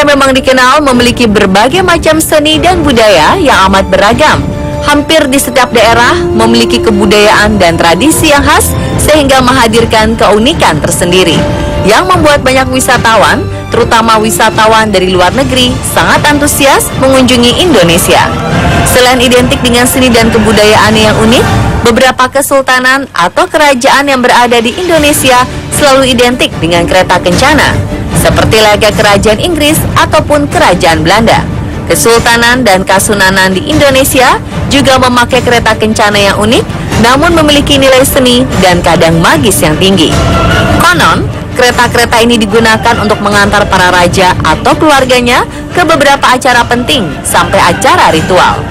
memang dikenal memiliki berbagai macam seni dan budaya yang amat beragam. Hampir di setiap daerah memiliki kebudayaan dan tradisi yang khas sehingga menghadirkan keunikan tersendiri yang membuat banyak wisatawan, terutama wisatawan dari luar negeri, sangat antusias mengunjungi Indonesia. Selain identik dengan seni dan kebudayaan yang unik, beberapa kesultanan atau kerajaan yang berada di Indonesia selalu identik dengan kereta kencana, seperti layaknya kerajaan Inggris ataupun kerajaan Belanda. Kesultanan dan kasunanan di Indonesia juga memakai kereta kencana yang unik, namun memiliki nilai seni dan kadang magis yang tinggi. Konon, kereta-kereta ini digunakan untuk mengantar para raja atau keluarganya ke beberapa acara penting sampai acara ritual.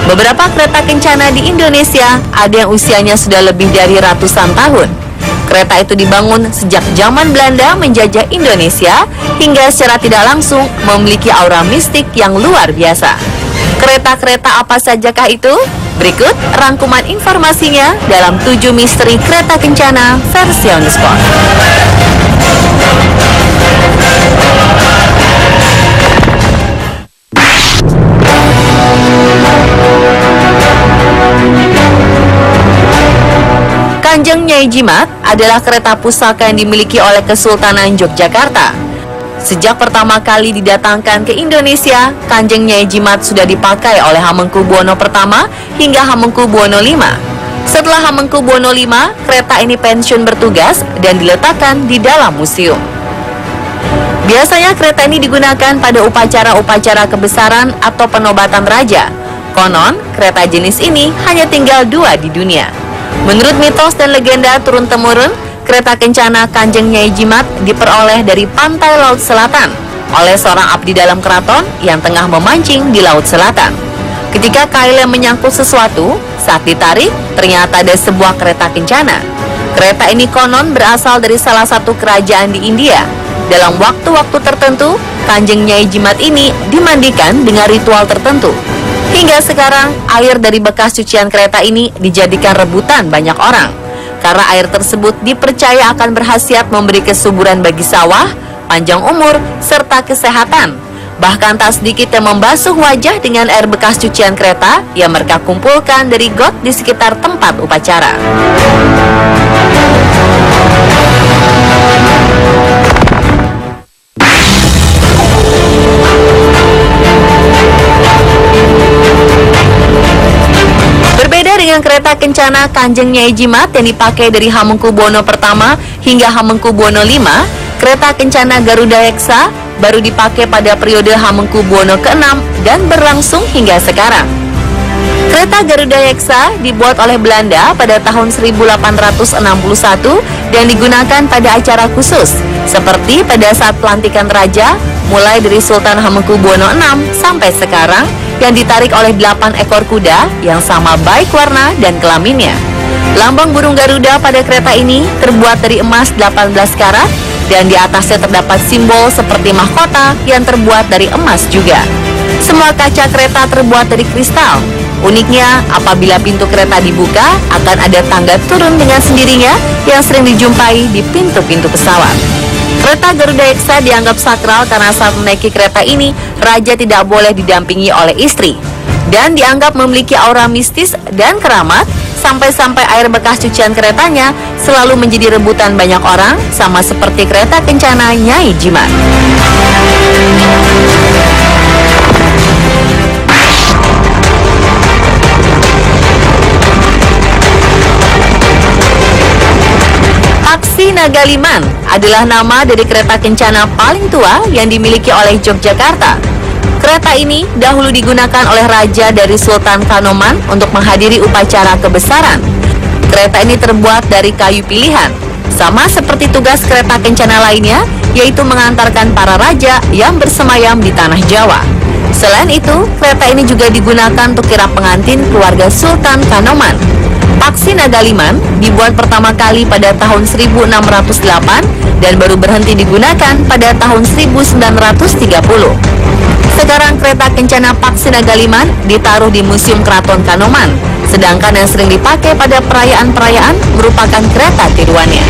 Beberapa kereta kencana di Indonesia ada yang usianya sudah lebih dari ratusan tahun. Kereta itu dibangun sejak zaman Belanda menjajah Indonesia hingga secara tidak langsung memiliki aura mistik yang luar biasa. Kereta-kereta apa sajakah itu? Berikut rangkuman informasinya dalam 7 misteri kereta kencana versi on the spot. Kanjeng Nyai Jimat adalah kereta pusaka yang dimiliki oleh Kesultanan Yogyakarta. Sejak pertama kali didatangkan ke Indonesia, Kanjeng Nyai Jimat sudah dipakai oleh Hamengkubuwono I hingga Hamengkubuwono V. Setelah Hamengkubuwono V, kereta ini pensiun bertugas dan diletakkan di dalam museum. Biasanya kereta ini digunakan pada upacara-upacara kebesaran atau penobatan raja. Konon, kereta jenis ini hanya tinggal 2 di dunia. Menurut mitos dan legenda turun-temurun, kereta kencana Kanjeng Nyai Jimat diperoleh dari pantai Laut Selatan oleh seorang abdi dalam keraton yang tengah memancing di Laut Selatan. Ketika kailnya menyangkut sesuatu, saat ditarik, ternyata ada sebuah kereta kencana. Kereta ini konon berasal dari salah satu kerajaan di India. Dalam waktu-waktu tertentu, Kanjeng Nyai Jimat ini dimandikan dengan ritual tertentu. Hingga sekarang, air dari bekas cucian kereta ini dijadikan rebutan banyak orang. Karena air tersebut dipercaya akan berkhasiat memberi kesuburan bagi sawah, panjang umur, serta kesehatan. Bahkan tak sedikit yang membasuh wajah dengan air bekas cucian kereta yang mereka kumpulkan dari got di sekitar tempat upacara. Dengan kereta kencana Kanjeng Nyai Jimat yang dipakai dari Hamengkubuwono I hingga Hamengkubuwono V, kereta kencana Garuda Heksa baru dipakai pada periode Hamengkubuwono ke-6 dan berlangsung hingga sekarang. Kereta Garuda Heksa dibuat oleh Belanda pada tahun 1861 dan digunakan pada acara khusus, seperti pada saat pelantikan raja, mulai dari Sultan Hamengkubuwono VI sampai sekarang, yang ditarik oleh 8 ekor kuda yang sama baik warna dan kelaminnya. Lambang burung Garuda pada kereta ini terbuat dari emas 18 karat dan di atasnya terdapat simbol seperti mahkota yang terbuat dari emas juga. Semua kaca kereta terbuat dari kristal. Uniknya, apabila pintu kereta dibuka, akan ada tangga turun dengan sendirinya yang sering dijumpai di pintu-pintu pesawat. Kereta Garuda Heksa dianggap sakral karena saat menaiki kereta ini, raja tidak boleh didampingi oleh istri. Dan dianggap memiliki aura mistis dan keramat, sampai-sampai air bekas cucian keretanya selalu menjadi rebutan banyak orang, sama seperti kereta kencana Nyai Jimat. Paksi Nagaliman adalah nama dari kereta kencana paling tua yang dimiliki oleh Yogyakarta. Kereta ini dahulu digunakan oleh raja dari Sultan Kanoman untuk menghadiri upacara kebesaran. Kereta ini terbuat dari kayu pilihan, sama seperti tugas kereta kencana lainnya, yaitu mengantarkan para raja yang bersemayam di tanah Jawa. Selain itu, kereta ini juga digunakan untuk kirap pengantin keluarga Sultan Kanoman. Paksi Nagaliman dibuat pertama kali pada tahun 1608 dan baru berhenti digunakan pada tahun 1930. Sekarang kereta kencana Paksi Nagaliman ditaruh di Museum Keraton Kanoman, sedangkan yang sering dipakai pada perayaan-perayaan merupakan kereta tiruannya.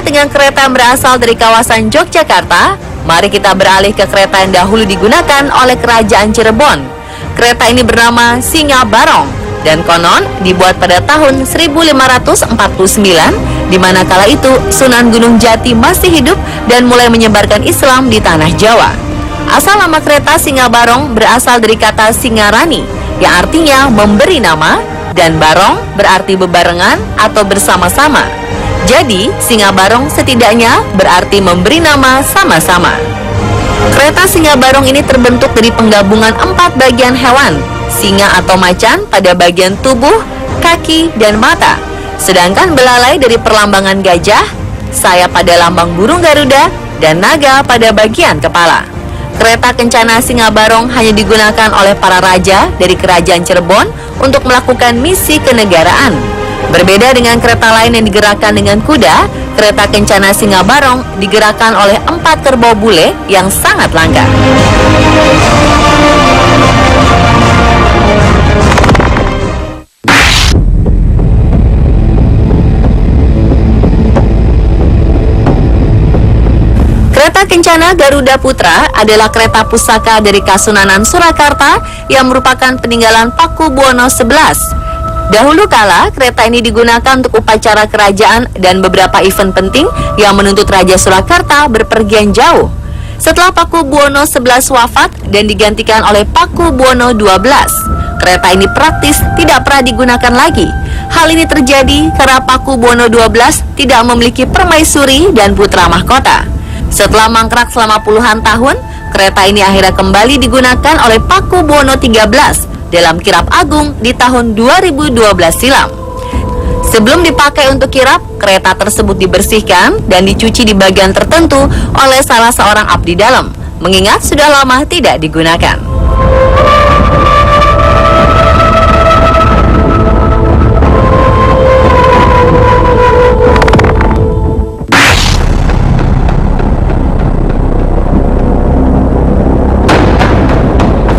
Sepakat dengan kereta yang berasal dari kawasan Yogyakarta, mari kita beralih ke kereta yang dahulu digunakan oleh Kerajaan Cirebon. Kereta ini bernama Singa Barong dan konon dibuat pada tahun 1549, di mana kala itu Sunan Gunung Jati masih hidup dan mulai menyebarkan Islam di tanah Jawa. Asal nama kereta Singa Barong berasal dari kata Singarani, yang artinya memberi nama, dan barong berarti bebarengan atau bersama-sama. Jadi, Singa Barong setidaknya berarti memberi nama sama-sama. Kereta Singa Barong ini terbentuk dari penggabungan 4 bagian hewan, singa atau macan pada bagian tubuh, kaki, dan mata. Sedangkan belalai dari perlambangan gajah, sayap pada lambang burung Garuda, dan naga pada bagian kepala. Kereta kencana Singa Barong hanya digunakan oleh para raja dari Kerajaan Cirebon untuk melakukan misi kenegaraan. Berbeda dengan kereta lain yang digerakkan dengan kuda, kereta kencana Singa Barong digerakkan oleh 4 kerbau bule yang sangat langka. Kereta kencana Garuda Putra adalah kereta pusaka dari Kasunanan Surakarta yang merupakan peninggalan Paku Buwono XI. Dahulu kala, kereta ini digunakan untuk upacara kerajaan dan beberapa event penting yang menuntut Raja Surakarta berpergian jauh. Setelah Paku Buwono XI wafat dan digantikan oleh Paku Buwono XII, kereta ini praktis tidak pernah digunakan lagi. Hal ini terjadi karena Paku Buwono XII tidak memiliki permaisuri dan putra mahkota. Setelah mangkrak selama puluhan tahun, kereta ini akhirnya kembali digunakan oleh Paku Buwono XIII dalam kirap agung di tahun 2012 silam. Sebelum dipakai untuk kirap, kereta tersebut dibersihkan dan dicuci di bagian tertentu oleh salah seorang abdi dalam, mengingat sudah lama tidak digunakan.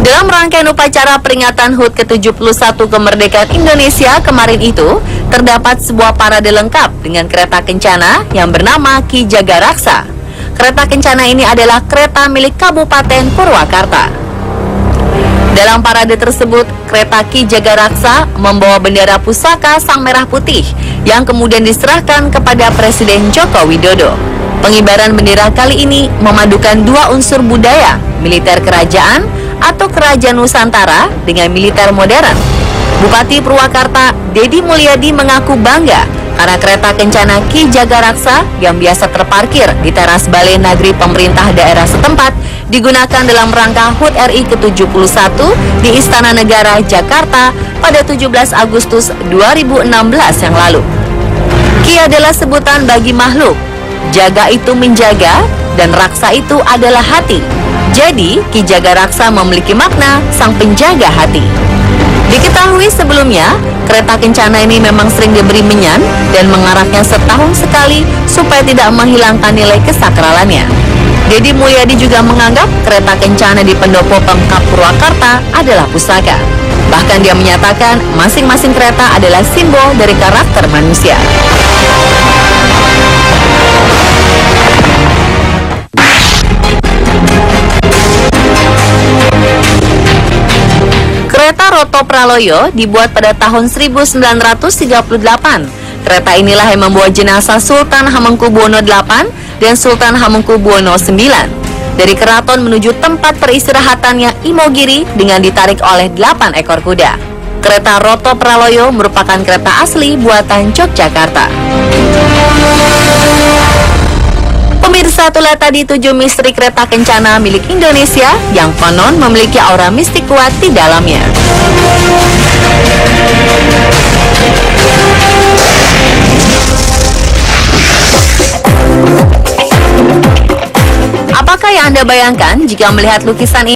Dalam rangkaian upacara peringatan HUT ke-71 kemerdekaan Indonesia kemarin itu, terdapat sebuah parade lengkap dengan kereta kencana yang bernama Ki Jagaraksa. Kereta kencana ini adalah kereta milik Kabupaten Purwakarta. Dalam parade tersebut, kereta Ki Jagaraksa membawa bendera pusaka Sang Merah Putih yang kemudian diserahkan kepada Presiden Joko Widodo. Pengibaran bendera kali ini memadukan dua unsur budaya, militer kerajaan atau kerajaan Nusantara dengan militer modern. Bupati Purwakarta, Dedi Mulyadi mengaku bangga karena kereta kencana Ki Jagaraksa yang biasa terparkir di teras Balai Nagri pemerintah daerah setempat digunakan dalam rangka HUT RI ke-71 di Istana Negara, Jakarta pada 17 Agustus 2016 yang lalu. Ki adalah sebutan bagi makhluk. Jaga itu menjaga dan raksa itu adalah hati. Jadi, Ki Jagaraksa memiliki makna sang penjaga hati. Diketahui sebelumnya, kereta kencana ini memang sering diberi menyan dan mengaraknya setahun sekali supaya tidak menghilangkan nilai kesakralannya. Dedi Mulyadi juga menganggap kereta kencana di Pendopo Pemkab Purwakarta adalah pusaka. Bahkan dia menyatakan masing-masing kereta adalah simbol dari karakter manusia. Kereta Roto Praloyo dibuat pada tahun 1938. Kereta inilah yang membawa jenazah Sultan Hamengkubuwono VIII dan Sultan Hamengkubuwono IX dari keraton menuju tempat peristirahatannya Imogiri dengan ditarik oleh 8 ekor kuda. Kereta Roto Praloyo merupakan kereta asli buatan Yogyakarta. Pemirsa, itulah tadi 7 misteri kereta kencana milik Indonesia yang konon memiliki aura mistik kuat di dalamnya. Apakah yang Anda bayangkan jika melihat lukisan ini?